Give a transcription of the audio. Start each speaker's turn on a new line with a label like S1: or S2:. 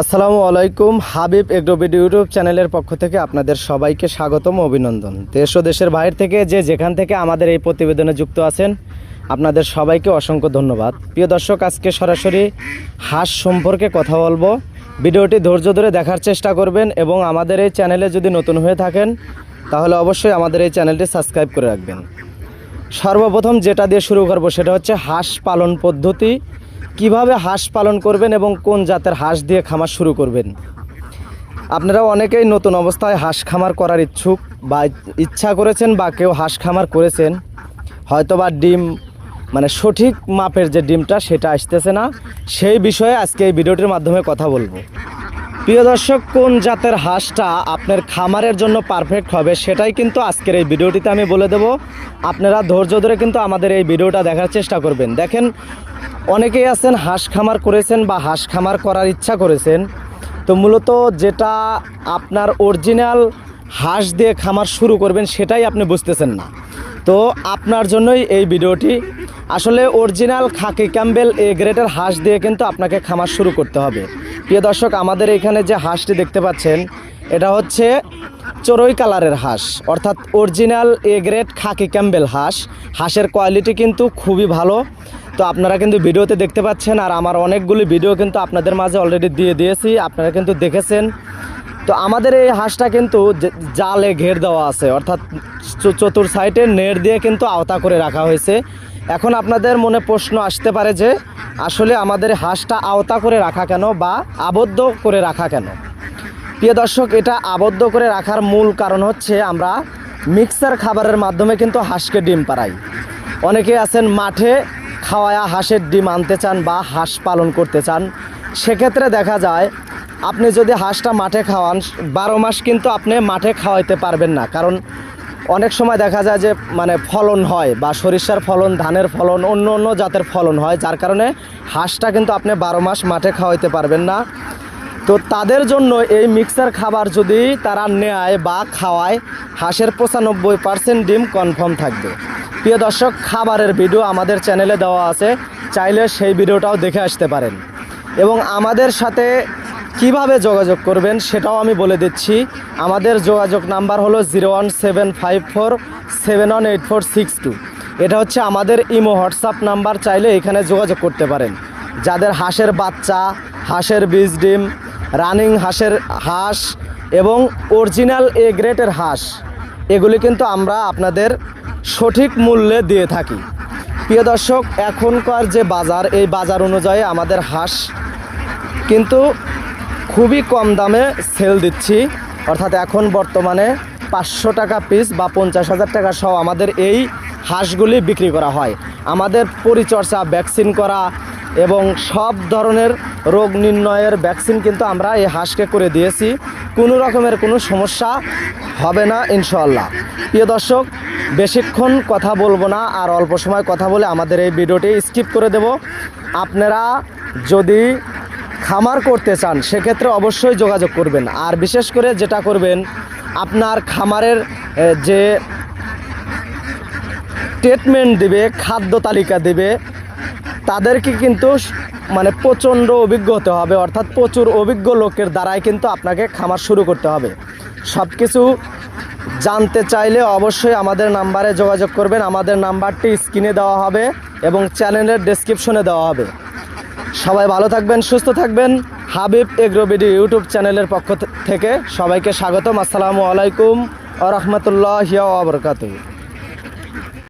S1: আসসালামু আলাইকুম। হাবিব এগ্রোবিডি ইউটিউব চ্যানেলের পক্ষ থেকে আপনাদের সবাইকে স্বাগতম, অভিনন্দন। দেশ ও দেশের বাইরে থেকে যেখান থেকে আমাদের এই প্রতিবেদনে যুক্ত আছেন আপনাদের সবাইকে অসংখ্য ধন্যবাদ। প্রিয় দর্শক, আজকে সরাসরি হাঁস সম্পর্কে কথা বলবো। ভিডিওটি ধৈর্য ধরে দেখার চেষ্টা করবেন এবং আমাদের এই চ্যানেলে যদি নতুন হয়ে থাকেন তাহলে অবশ্যই আমাদের এই চ্যানেলটি সাবস্ক্রাইব করে রাখবেন। সর্বপ্রথম যেটা দিয়ে শুরু করব সেটা হচ্ছে হাঁস পালন পদ্ধতি। কিভাবে হাঁস পালন করবেন এবং কোন জাতের হাঁস দিয়ে খামার শুরু করবেন। আপনারা অনেকেই নতুন অবস্থায় হাঁস খামার করার ইচ্ছুক বা ইচ্ছা করেছেন বা কেউ হাঁস খামার করেছেন, হয়তো বা ডিম সঠিক মাপের যে ডিমটা সেটা আসতেছে না, সেই বিষয়ে আজকে এই ভিডিওটির মাধ্যমে কথা বলবো। প্রিয় দর্শক, কোন জাতের হাঁসটা আপনার খামারের জন্য পারফেক্ট হবে সেটাই কিন্তু আজকের এই ভিডিওটিতে আমি বলে দেব। আপনারা ধৈর্য ধরে কিন্তু আমাদের এই ভিডিওটা দেখার চেষ্টা করবেন। দেখেন, অনেকেই আছেন হাঁস খামার করেছেন বা হাঁস খামার করার ইচ্ছা করেছেন, তো মূলত যেটা আপনার অরিজিনাল হাঁস দিয়ে খামার শুরু করবেন সেটাই আপনি বুঝতেছেন না। তো আপনার জন্যই এই ভিডিওটি। আসলে অরিজিনাল খাকি ক্যাম্বেল এ গ্রেডের হাঁস দিয়ে কিন্তু আপনাকে খামার শুরু করতে হবে। প্রিয় দর্শক, আমাদের এখানে যে হাঁসটি দেখতে পাচ্ছেন এটা হচ্ছে চড়ুই কালারের হাঁস, অর্থাৎ original A grade Khakee Campbell হাঁস। হাঁসের কোয়ালিটি কিন্তু খুবই ভালো। তো আপনারা কিন্তু ভিডিওতে দেখতে পাচ্ছেন, আর আমার অনেকগুলি ভিডিও কিন্তু আপনাদের মাঝে অলরেডি দিয়েছি, আপনারা কিন্তু দেখেছেন। তো আমাদের এই হাঁসটা কিন্তু জালে ঘের দেওয়া আছে, অর্থাৎ চতুর সাইডে নেট দিয়ে কিন্তু আওতা করে রাখা হয়েছে। এখন আপনাদের মনে প্রশ্ন আসতে পারে যে আসলে আমাদের হাঁসটা আওতা করে রাখা কেন বা আবদ্ধ করে রাখা কেন। প্রিয় দর্শক, এটা আবদ্ধ করে রাখার মূল কারণ হচ্ছে আমরা মিক্সার খাবারের মাধ্যমে কিন্তু হাঁসকে ডিম পাড়াই। অনেকে আছেন মাঠে খাওয়ায়া হাঁসের ডিম আনতে চান বা হাঁস পালন করতে চান, সেক্ষেত্রে দেখা যায় আপনি যদি হাঁসটা মাঠে খাওয়ান 12 মাস কিন্তু আপনি মাঠে খাওয়াইতে পারবেন না। কারণ অনেক সময় দেখা যায় যে ফলন হয় বা সরিষার ফলন, ধানের ফলন, অন্য অন্য জাতের ফলন হয়, যার কারণে হাঁসটা কিন্তু আপনি 12 মাস মাঠে খাওয়াইতে পারবেন না। তো তাদের জন্য এই মিক্সার খাবার যদি তারা নেয় বা খাওয়ায়, হাঁসের 95% ডিম কনফার্ম থাকবে। প্রিয় দর্শক, খাবারের ভিডিও আমাদের চ্যানেলে দেওয়া আছে, চাইলে সেই ভিডিওটাও দেখে আসতে পারেন। এবং আমাদের সাথে কিভাবে যোগাযোগ করবেন সেটাও আমি বলে দিচ্ছি। আমাদের যোগাযোগ নাম্বার হলো 01754718462। এটা হচ্ছে আমাদের ইমো হোয়াটসঅ্যাপ নাম্বার, চাইলে এখানে যোগাযোগ করতে পারেন। যাদের হাঁসের বাচ্চা, হাঁসের বীজ ডিম, রানিং হাঁস এবং অরিজিনাল এ গ্রেডের হাঁস, এগুলি কিন্তু আমরা আপনাদের সঠিক মূল্যে দিয়ে থাকি। প্রিয় দর্শক, এখনকার যে বাজার, এই বাজার অনুযায়ী আমাদের হাঁস কিন্তু খুবই কম দামে সেল দিচ্ছি। অর্থাৎ এখন বর্তমানে 500 টাকা পিস বা 50,000 টাকা সহ আমাদের এই হাঁসগুলি বিক্রি করা হয়। আমাদের পরিচর্যা, ভ্যাকসিন করা এবং সব ধরনের রোগ নির্ণয়ের ভ্যাকসিন কিন্তু আমরা এই হাঁসকে করে দিয়েছি। কোনো রকমের কোনো সমস্যা হবে না ইনশাআল্লাহ। প্রিয় দর্শক, বেশিক্ষণ কথা বলবো না, আর অল্প সময় কথা বলে আমাদের এই ভিডিওটি স্কিপ করে দেব। আপনারা যদি খামার করতে চান সেক্ষেত্রে অবশ্যই যোগাযোগ করবেন। আর বিশেষ করে যেটা করবেন, আপনার খামারের যে স্টেটমেন্ট দিবে, খাদ্য তালিকা দিবে, তাদেরকে কিন্তু প্রচণ্ড অভিজ্ঞ হতে হবে, অর্থাৎ প্রচুর অভিজ্ঞ লোকের দ্বারাই কিন্তু আপনাকে খামার শুরু করতে হবে। সব কিছু জানতে চাইলে অবশ্যই আমাদের নাম্বারে যোগাযোগ করবেন। আমাদের নাম্বারটি স্ক্রিনে দেওয়া হবে এবং চ্যানেলের ডেসক্রিপশনে দেওয়া হবে। সবাই ভালো থাকবেন, সুস্থ থাকবেন। হাবিব এগ্রোবিডি ইউটিউব চ্যানেলের পক্ষ থেকে সবাইকে স্বাগতম। আসসালামু আলাইকুম ওয়া রাহমাতুল্লাহি ওয়া বারাকাতুহু।